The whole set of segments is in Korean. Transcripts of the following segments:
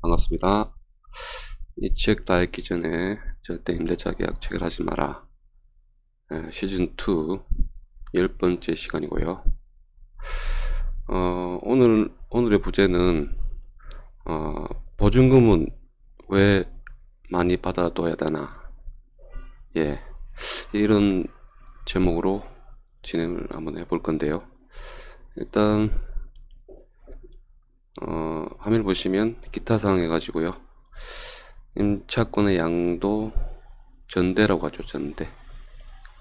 반갑습니다. 이 책 다 읽기 전에 절대 임대차 계약 체결하지 마라. 시즌2 10번째 시간이고요. 오늘의 부제는 보증금은 왜 많이 받아둬야 되나, 이런 제목으로 진행을 한번 해볼 건데요. 일단 화면 보시면 기타 사항 해가지고요, 임차권의 양도 전대라고 하죠. 전대.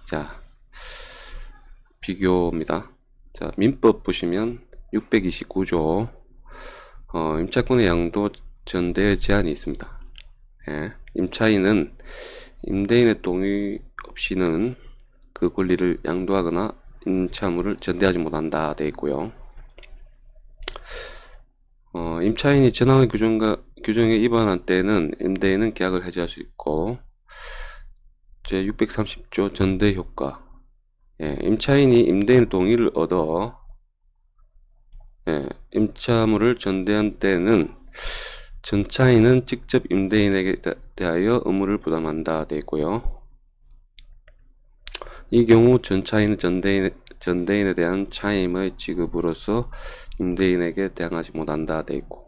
자, 비교입니다. 자, 민법 보시면 629조 임차권의 양도 전대의 제한이 있습니다. 임차인은 임대인의 동의 없이는 그 권리를 양도하거나 임차물을 전대하지 못한다 되어 있고요. 임차인이 전항의 규정에 위반한 때에는 임대인은 계약을 해지할 수 있고, 제 630조 전대 효과. 임차인이 임대인 동의를 얻어 임차물을 전대한 때에는 전차인은 직접 임대인에게 대하여 의무를 부담한다 되어 있고요. 이 경우 전차인은 전대인에 대한 차임의 지급으로서 임대인에게 대항하지 못한다 되어 있고,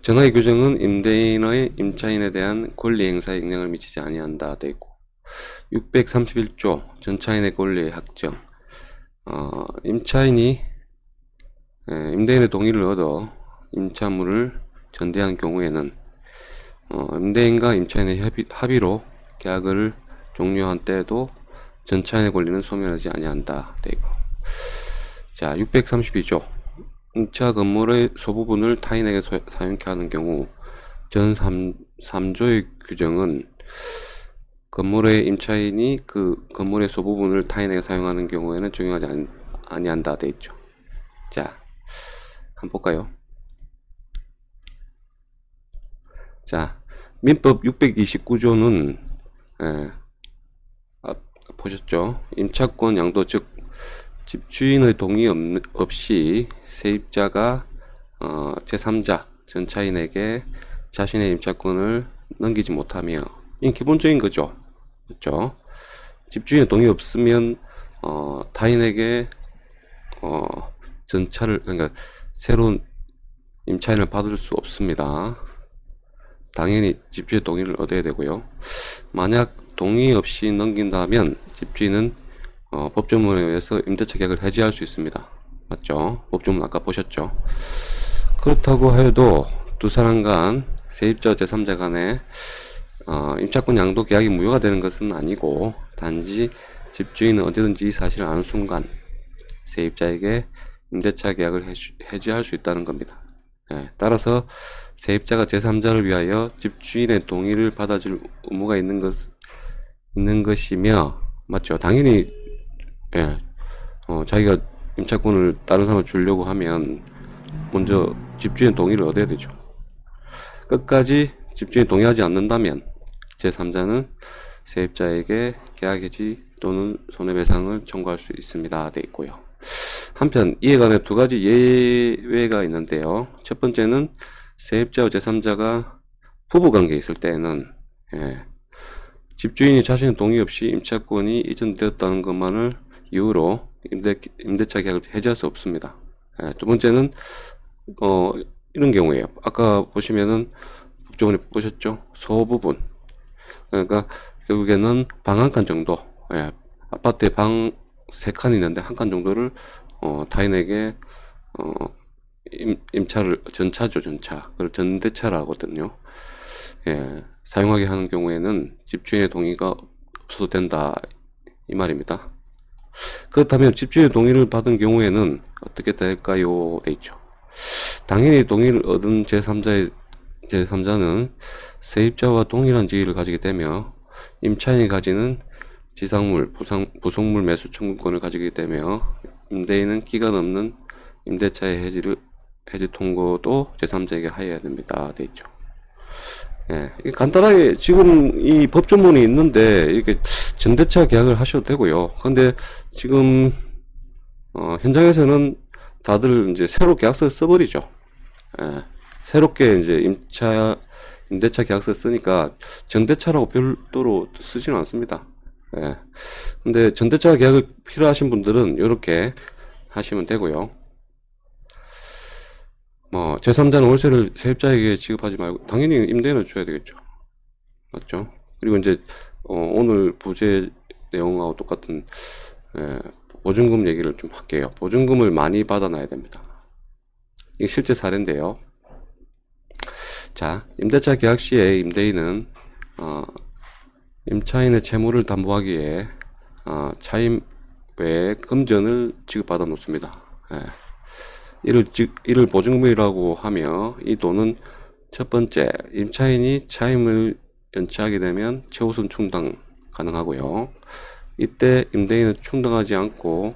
전하의 규정은 임대인의 임차인에 대한 권리 행사에 영향을 미치지 아니한다 되어 있고, 631조 전차인의 권리의 확정. 임차인이 임대인의 동의를 얻어 임차물을 전대한 경우에는 임대인과 임차인의 합의로 계약을 종료한 때에도 전차인의 권리는 소멸하지 아니한다 되어 있고, 자, 632조 임차 건물의 소부분을 타인에게 사용케 하는 경우, 전 3조의 규정은 건물의 임차인이 그 건물의 소부분을 타인에게 사용하는 경우에는 적용하지 아니한다 되어 있죠. 자, 한번 볼까요? 자, 민법 629조는 보셨죠? 임차권 양도, 즉 집주인의 동의 없이 세입자가 제3자 전차인에게 자신의 임차권을 넘기지 못하며, 이건 기본적인 거죠. 맞죠? 집주인의 동의 없으면 타인에게 전차를, 그러니까 새로운 임차인을 받을 수 없습니다. 당연히 집주인의 동의를 얻어야 되고요. 만약 동의 없이 넘긴다면 집주인은 법조문에 의해서 임대차 계약을 해지할 수 있습니다. 맞죠? 법조문 아까 보셨죠? 그렇다고 해도 두 사람 간, 세입자와 제3자 간에 임차권 양도 계약이 무효가 되는 것은 아니고, 단지 집주인은 언제든지 이 사실을 아는 순간 세입자에게 임대차 계약을 해지할 수 있다는 겁니다. 따라서 세입자가 제3자를 위하여 집주인의 동의를 받아줄 의무가 있는 것이며, 맞죠? 당연히 자기가 임차권을 다른 사람을 주려고 하면 먼저 집주인의 동의를 얻어야 되죠. 끝까지 집주인이 동의하지 않는다면 제3자는 세입자에게 계약 해지 또는 손해배상을 청구할 수 있습니다 되어 있고요. 한편 이에 관해 두 가지 예외가 있는데요. 첫 번째는 세입자와 제3자가 부부관계에 있을 때에는 집주인이 자신의 동의 없이 임차권이 이전되었다는 것만을 이유로 임대차 계약을 해지할 수 없습니다. 두 번째는 이런 경우에요. 아까 보시면은 법조문에 보셨죠? 소부분. 그러니까 결국에는 방 한 칸 정도, 아파트에 방 3칸이 있는데 한 칸 정도를 타인에게 임차를, 전차죠, 전차. 그걸 전대차라 하거든요. 사용하게 하는 경우에는 집주인의 동의가 없어도 된다, 이 말입니다. 그렇다면 집주인의 동의를 받은 경우에는 어떻게 될까요? 돼 있죠. 당연히 동의를 얻은 제3자는 세입자와 동일한 지위를 가지게 되며 임차인이 가지는 지상물, 부속물 매수 청구권을 가지게 되며 임대인은 기간 없는 임대차의 해지 통고도 제3자에게 하여야 됩니다. 돼 있죠. 간단하게 지금 이 법조문이 있는데 이렇게 전대차 계약을 하셔도 되고요. 근데 지금 현장에서는 다들 이제 새로 계약서를 써버리죠. 예. 새롭게 이제 임대차 계약서 쓰니까 전대차라고 별도로 쓰지는 않습니다. 예. 근데 전대차 계약을 필요하신 분들은 이렇게 하시면 되고요. 뭐 제3자는 월세를 세입자에게 지급하지 말고 당연히 임대인은 줘야 되겠죠. 맞죠? 그리고 이제 오늘 부제 내용하고 똑같은 보증금 얘기를 좀 할게요. 보증금을 많이 받아놔야 됩니다. 이게 실제 사례인데요. 자, 임대차 계약 시에 임대인은 임차인의 채무를 담보하기 위해 차임 외에 금전을 지급받아 놓습니다. 이를 보증금이라고 하며 이 돈은 첫 번째, 임차인이 차임을 연체하게 되면 최우선 충당 가능하고요. 이때 임대인은 충당하지 않고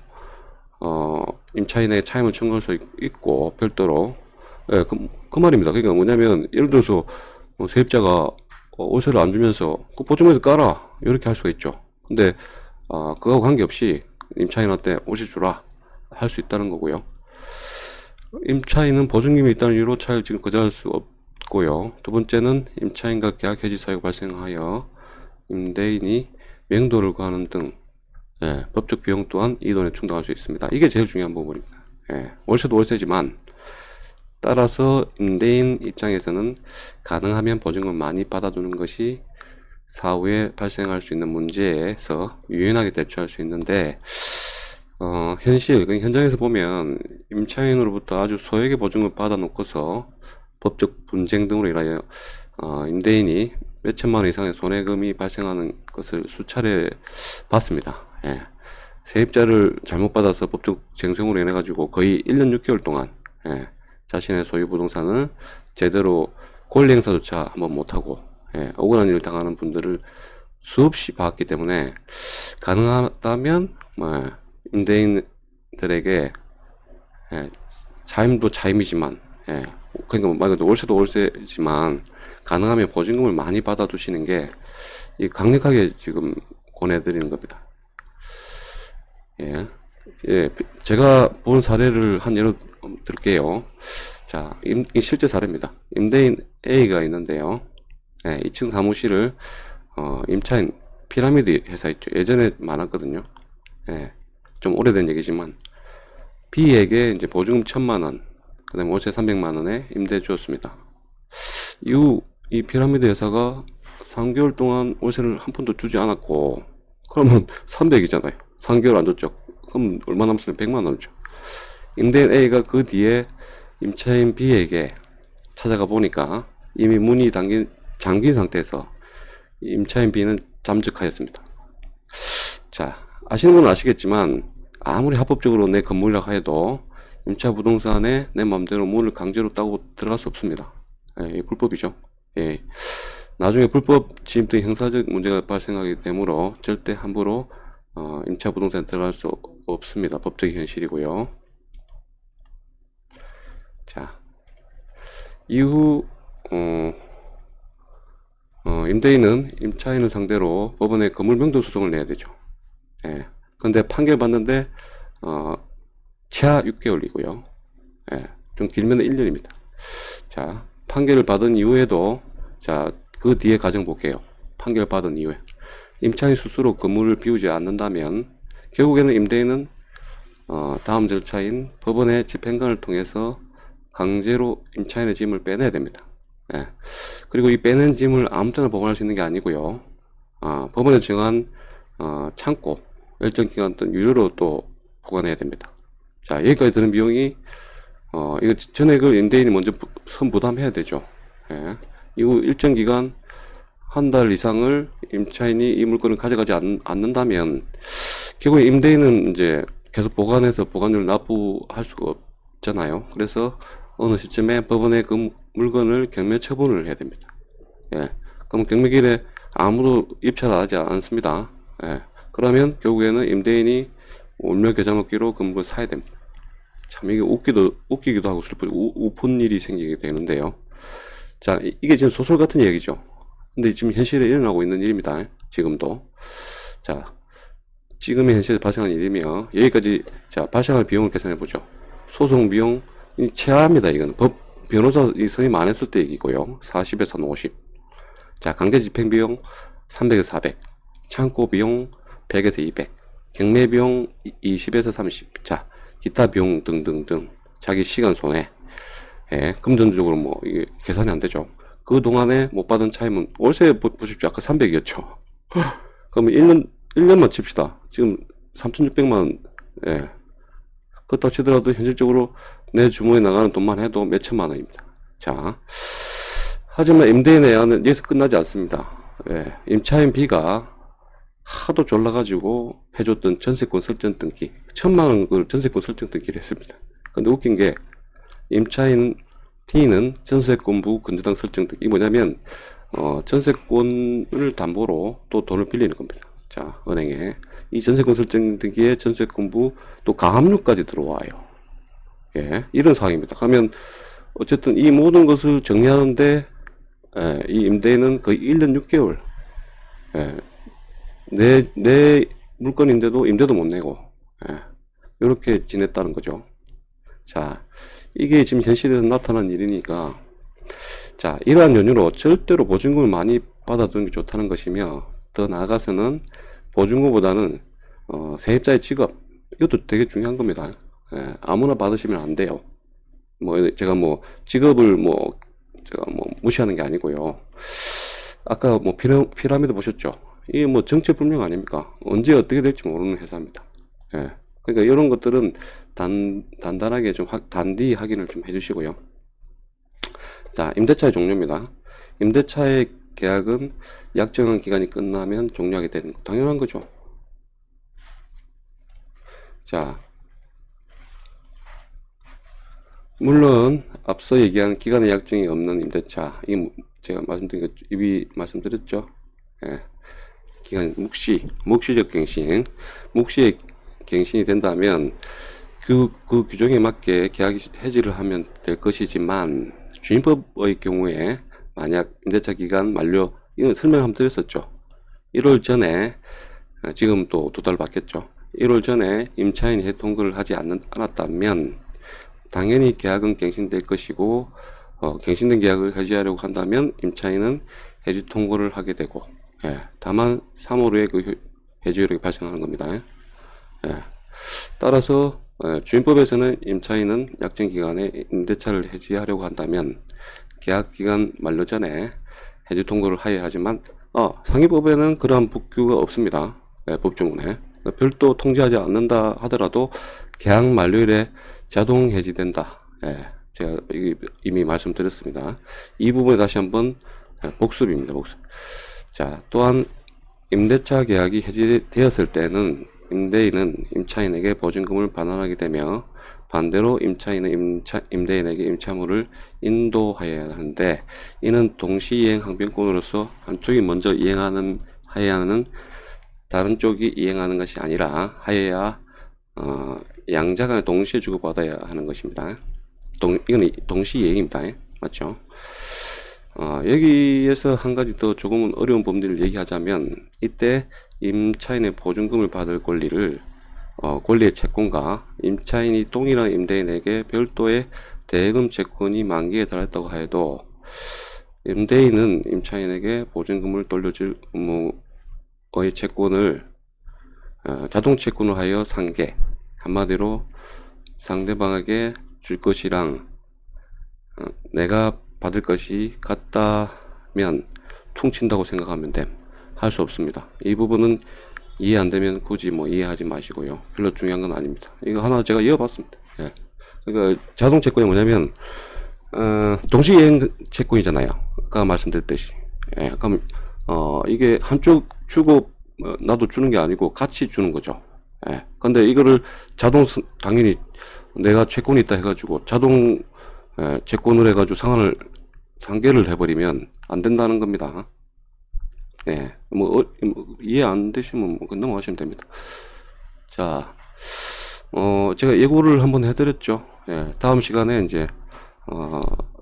임차인에게 차임을 청구할 수 있고 별도로 그 말입니다. 그러니까 뭐냐면 예를 들어서 세입자가 월세를 안 주면서 그 보증금에서 깔아 이렇게 할 수가 있죠. 근데 그거하고 관계없이 임차인한테 월세 주라 할 수 있다는 거고요. 임차인은 보증금이 있다는 이유로 차를 지금 거절할 수 없고요. 두 번째는 임차인과 계약 해지 사유가 발생하여 임대인이 맹도를 구하는 등 법적 비용 또한 이 돈에 충당할 수 있습니다. 이게 제일 중요한 부분입니다. 월세도 월세지만 따라서 임대인 입장에서는 가능하면 보증금을 많이 받아두는 것이 사후에 발생할 수 있는 문제에서 유연하게 대처할 수 있는데 현장에서 보면 임차인으로부터 아주 소액의 보증금을 받아놓고서 법적 분쟁 등으로 인하여 임대인이 몇천만 원 이상의 손해금이 발생하는 것을 수차례 봤습니다. 세입자를 잘못 받아서 법적 쟁송으로 인해 가지고 거의 1년 6개월 동안 자신의 소유 부동산을 제대로 권리 행사조차 한번 못하고 억울한 일을 당하는 분들을 수없이 봤기 때문에 가능하다면 임대인들에게 차임도 차임이지만 그러니까 말 그대로 월세도 월세지만 가능하면 보증금을 많이 받아두시는 게 강력하게 지금 권해드리는 겁니다. 제가 본 사례를 한 예로 들게요. 자, 실제 사례입니다. 임대인 A가 있는데요. 2층 사무실을 임차인 피라미드 회사 있죠. 예전에 많았거든요. 좀 오래된 얘기지만 B에게 이제 보증금 1,000만원, 그 다음에 월세 300만원에 임대해 주었습니다. 이후 이 피라미드 회사가 3개월 동안 월세를 한 푼도 주지 않았고, 그러면 300이잖아요. 3개월 안 줬죠. 그럼 얼마 남았으면 100만 원이죠. 임대인 A가 그 뒤에 임차인 B에게 찾아가 보니까 이미 문이 잠긴 상태에서 임차인 B는 잠적하였습니다. 자, 아시는 분은 아시겠지만 아무리 합법적으로 내 건물이라고 해도 임차 부동산에 내 마음대로 문을 강제로 따고 들어갈 수 없습니다. 불법이죠. 나중에 불법 침입 등 형사적 문제가 발생하게 되므로 절대 함부로 임차 부동산에 들어갈 수 없습니다. 법적인 현실이고요. 자, 이후 임대인은 임차인을 상대로 법원에 건물 명도 소송을 내야 되죠. 근데 판결 받는데 최하 6개월이고요. 좀 길면 1년입니다. 자, 판결을 받은 이후에도 그 뒤에 과정 볼게요. 판결 받은 이후에 임차인 스스로 건물을 비우지 않는다면 결국에는 임대인은 다음 절차인 법원의 집행관을 통해서 강제로 임차인의 짐을 빼내야 됩니다. 그리고 이 빼낸 짐을 아무 때나 보관할 수 있는 게 아니고요. 법원에 정한 창고, 일정 기간 동안 유료로 또 보관해야 됩니다. 자, 여기까지 드는 비용이 이거 전액을 임대인이 먼저 선부담해야 되죠. 이후 일정 기간 한 달 이상을 임차인이 이 물건을 가져가지 않는다면 결국 임대인은 이제 계속 보관해서 보관료를 납부할 수가 없잖아요. 그래서 어느 시점에 법원에 그 물건을 경매 처분을 해야 됩니다. 그럼 경매길에 아무도 입찰을 하지 않습니다. 그러면 결국에는 임대인이 울며 겨자 먹기로 그 물건을 사야 됩니다. 참 이게 웃기기도 하고 슬프고 우픈 일이 생기게 되는데요. 자, 이게 지금 소설 같은 얘기죠. 근데 지금 현실에 일어나고 있는 일입니다. 지금도. 자, 지금의 현실에 발생한 일이며 여기까지 발생할 비용을 계산해 보죠. 소송 비용 최하입니다. 이거는 변호사 이 선임 안 했을 때 얘기고요. 40에서 한 50. 자, 강제 집행 비용 300에서 400. 창고 비용 100에서 200. 경매 비용 20에서 30. 자, 기타 비용 등등등. 자기 시간 손해. 예, 금전적으로 뭐 이게 계산이 안 되죠. 그 동안에 못 받은 차임은 월세 보십시오. 아까 300이었죠. 그러면 1년만 칩시다. 지금 3,600만 원. 예. 그렇다 치더라도 현실적으로 내 주머니에 나가는 돈만 해도 몇 천만 원입니다. 자, 하지만 임대인 내야는 여기서 끝나지 않습니다. 예. 임차인 B가 하도 졸라가지고 해줬던 전세권 설정 등기 1,000만 원을 전세권 설정 등기를 했습니다. 근데 웃긴 게 임차인 D는 전세권부 근저당 설정 등기. 이게 뭐냐면 전세권을 담보로 또 돈을 빌리는 겁니다. 자, 은행에 이 전세권 설정 등기에 전세권부 또 가압류까지 들어와요. 예, 이런 상황입니다. 그러면 어쨌든 이 모든 것을 정리하는데 이 임대인은 거의 1년 6개월 내 물건인데도 임대도 못 내고 이렇게 지냈다는 거죠. 자, 이게 지금 현실에서 나타난 일이니까, 자, 이러한 연유로 절대로 보증금을 많이 받아두는 게 좋다는 것이며, 더 나아가서는 보증금보다는 세입자의 직업, 이것도 되게 중요한 겁니다. 예, 아무나 받으시면 안 돼요. 뭐 제가 뭐 직업을 제가 무시하는 게 아니고요. 아까 뭐 피라미드 보셨죠? 이게 뭐 정체불명 아닙니까? 언제 어떻게 될지 모르는 회사입니다. 예. 그러니까 이런 것들은 단단하게 좀 단디 확인을 좀 해주시고요. 자, 임대차의 종료입니다. 임대차의 계약은 약정한 기간이 끝나면 종료하게 되는 거 당연한 거죠. 자, 물론 앞서 얘기한 기간의 약정이 없는 임대차, 이 제가 말씀드렸죠. 예. 기간 묵시적 갱신, 묵시의 갱신이 된다면 그 규정에 맞게 계약 해지를 하면 될 것이지만, 주임법의 경우에 만약 임대차 기간 만료, 이건 설명 한번 드렸었죠. 1월 전에, 지금 또 2달 받겠죠. 1월 전에 임차인이 해통을 하지 않았다면 당연히 계약은 갱신될 것이고, 갱신된 계약을 해지하려고 한다면 임차인은 해지 통고를 하게 되고, 다만 3월 후에 그 해지 효력이 발생하는 겁니다. 예. 따라서 주임법에서는 임차인은 약정 기간에 임대차를 해지하려고 한다면 계약 기간 만료 전에 해지 통고를 하여야 하지만 상위법에는 그러한 법규가 없습니다. 법조문에 별도 통지하지 않는다 하더라도 계약 만료일에 자동 해지된다. 제가 이미 말씀드렸습니다. 이 부분에 다시 한번 복습입니다. 복습. 자, 또한 임대차 계약이 해지되었을 때는 임대인은 임차인에게 보증금을 반환하게 되며, 반대로 임차인은 임대인에게 임차물을 인도하여야 하는데, 이는 동시이행 항변권으로서 한쪽이 먼저 하여야 하는, 다른 쪽이 이행하는 것이 아니라 하여야 양자가 동시에 주고받아야 하는 것입니다. 이건 동시이행입니다. 맞죠? 여기에서 한 가지 더 조금은 어려운 범위를 얘기하자면, 이때 임차인의 보증금을 받을 권리를 권리의 채권과 임차인이 동일한 임대인에게 별도의 대금 채권이 만기에 달했다고 하여도 임대인은 임차인에게 보증금을 돌려줄 의무의 채권을 자동 채권을 하여 상계, 한마디로 상대방에게 줄 것이랑 내가 받을 것이 같다면 퉁친다고 생각하면 할 수 없습니다. 이 부분은 이해 안 되면 굳이 이해하지 마시고요. 별로 중요한 건 아닙니다. 이거 하나 제가 이어봤습니다. 예. 그러니까 자동 채권이 뭐냐면 동시이행 채권이잖아요. 아까 말씀드렸듯이. 예. 그럼 이게 한쪽 주고 나도 주는 게 아니고 같이 주는 거죠. 예. 근데 이거를 당연히 내가 채권이 있다 해가지고 자동 채권을 해가지고 상계를 해버리면 안 된다는 겁니다. 예, 이해 안 되시면 넘어가시면 됩니다. 자, 제가 예고를 한번 해드렸죠. 예, 다음 시간에 이제,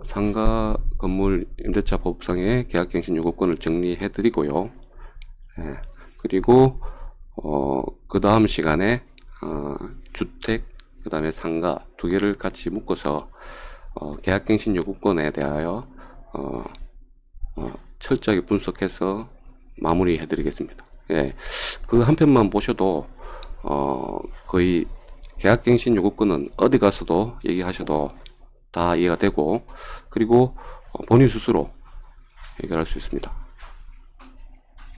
상가 건물 임대차 법상의 계약갱신 요구권을 정리해드리고요. 예, 그리고, 그 다음 시간에, 주택, 그 다음에 상가 두 개를 같이 묶어서, 계약갱신 요구권에 대하여 철저하게 분석해서 마무리해 드리겠습니다. 예, 그 한 편만 보셔도 거의 계약갱신 요구권은 어디 가서도 얘기하셔도 다 이해가 되고, 그리고 본인 스스로 해결할 수 있습니다.